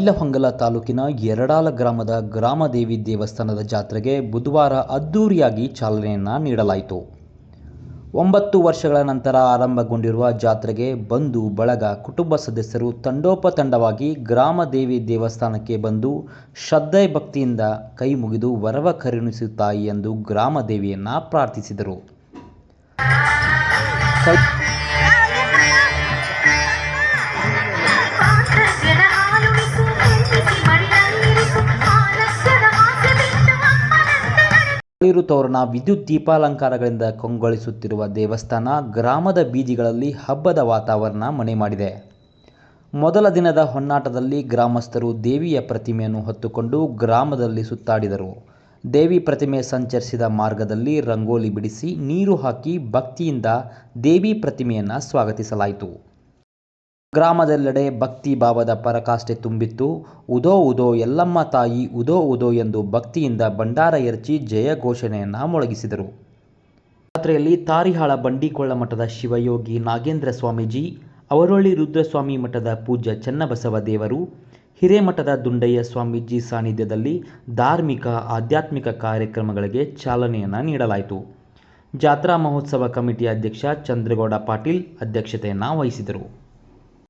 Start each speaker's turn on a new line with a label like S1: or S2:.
S1: ಇಲಹೊಂಗಲ ತಾಲೂಕಿನ ಯರಡಾಲ ಗ್ರಾಮದ ಗ್ರಾಮದೇವಿ ದೇವಸ್ಥಾನದ ಜಾತ್ರೆಗೆ ಬುಧವಾರ ಅದ್ದೂರಿಯಾಗಿ ಚಾಲನೆಯನ್ನು ನೀಡಲಾಯಿತು. 9 ವರ್ಷಗಳ ನಂತರ ಆರಂಭಗೊಂಡಿರುವ ಜಾತ್ರೆಗೆ ಬಂಧು ಬಳಗ, ಕುಟುಂಬ ಸದಸ್ಯರು ತಂಡೋಪತಂಡವಾಗಿ ಗ್ರಾಮದೇವಿ ದೇವಸ್ಥಾನಕ್ಕೆ ಬಂದು ಶ್ರದ್ಧೆ ಭಕ್ತಿಯಿಂದ ಕೈ ಮುಗಿದು ವರವ ಕರುಣಿಸು ತಾಯಿ ಎಂದು ಗ್ರಾಮದೇವಿಯನ್ನು ಪ್ರಾರ್ಥಿಸಿದರು. ತಳಿರು ತೋರಣ, ವಿದ್ಯುತ್ ದೀಪಾಲಂಕಾರಗಳಿಂದ ಕಂಗೊಳಿಸುತ್ತಿರುವ ದೇವಸ್ಥಾನ ಗ್ರಾಮದ ಬೀದಿಗಳಲ್ಲಿ ಹಬ್ಬದ ವಾತಾವರಣ ಮನೆ ಮಾಡಿದೆ. ಮೊದಲ ದಿನದ ಹೊನ್ನಾಟದಲ್ಲಿ ಗ್ರಾಮಸ್ಥರು ದೇವಿಯ ಪ್ರತಿಮೆಯನ್ನು ಹೊತ್ತುಕೊಂಡು ಗ್ರಾಮದಲ್ಲಿ ಸುತ್ತಾಡಿದರು. ದೇವಿ ಪ್ರತಿಮೆ ಸಂಚರಿಸಿದ ಮಾರ್ಗದಲ್ಲಿ ರಂಗೋಲಿ ಬಿಡಿಸಿ ನೀರು ಹಾಕಿ ಭಕ್ತಿಯಿಂದ ದೇವಿ ಪ್ರತಿಮೆಯನ್ನು ಸ್ವಾಗತಿಸಲಾಯಿತು. ಗ್ರಾಮದೆಲ್ಲೆಡೆ ಭಕ್ತಿ ಭಾವದ ಪರಾಕಾಷ್ಠೆ ತುಂಬಿತ್ತು. ಉದೋ ಉದೋ ಯಲ್ಲಮ್ಮ ತಾಯಿ ಉದೋ ಉದೋ ಎಂದು ಭಕ್ತಿಯಿಂದ ಭಂಡಾರ ಎರಚಿ ಜಯ ಘೋಷಣೆಯನ್ನು ಮೊಳಗಿಸಿದರು. ಜಾತ್ರೆಯಲ್ಲಿ ತಾರಿಹಾಳ ಬಂಡೀಕೊಳ್ಳ ಮಠದ ಶಿವಯೋಗಿ ನಾಗೇಂದ್ರ ಸ್ವಾಮೀಜಿ, ಅವರೊಳ್ಳಿ ರುದ್ರಸ್ವಾಮಿ ಮಠದ ಪೂಜ್ಯ ಚನ್ನಬಸವ ದೇವರು, ಹಿರೇಮಠದ ದುಂಡಯ್ಯ ಸ್ವಾಮೀಜಿ ಸಾನ್ನಿಧ್ಯದಲ್ಲಿ ಧಾರ್ಮಿಕ ಆಧ್ಯಾತ್ಮಿಕ ಕಾರ್ಯಕ್ರಮಗಳಿಗೆ ಚಾಲನೆಯನ್ನು ನೀಡಲಾಯಿತು. ಜಾತ್ರಾ ಮಹೋತ್ಸವ ಕಮಿಟಿ ಅಧ್ಯಕ್ಷ ಚಂದ್ರಗೌಡ ಪಾಟೀಲ್ ಅಧ್ಯಕ್ಷತೆಯನ್ನು ವಹಿಸಿದರು.